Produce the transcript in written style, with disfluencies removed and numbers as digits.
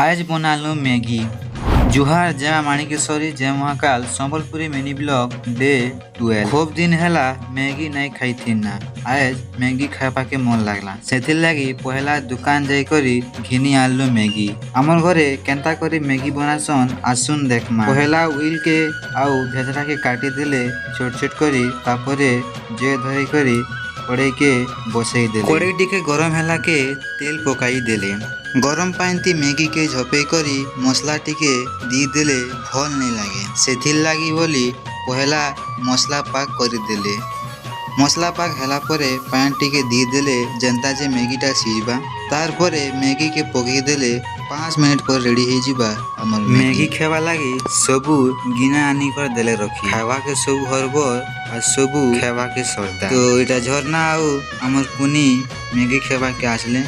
आज बनालु मैगी। जुहार जय माणिकेश्वरी जय Mahakal Sambalpuri mini blog day 12। खूब दिन हैला मैगी नहीं खाई थी ना। आज मैगी खावा के मन लागला सेथिर लागी पहला दुकान जाई करी घिनी आलू मैगी। हमर घरे केंता करी मैगी बनासन आसुन देखमा। पहला उइल के आउ भेजरा के काटी देले छोट छोट करी तापरे जे धरी करी कड़ाई के बसई देले। कड़ाई टिके गरम हैला के तेल पकाई देले। गरम पानी मैगी के झपे करी मसला टिके दी देले भल नहीं लगे सेथिर लागी बोली पहला मसला पाक कर देले। मसला पाक हैला परे पानी टिके दी देले जनता जे मैगीटा सीझबा तार परे मैगी के पकई देले 5 मिनट पर रेडी हो जीबा। हमर मैगी खेवा लागी सबू गिना आनी कर देले रखी खावा के सब हरबर और सबू खेवा के सरदा। तो इटा झरना आउ हमर कुनी मैगी खेवा के आसले।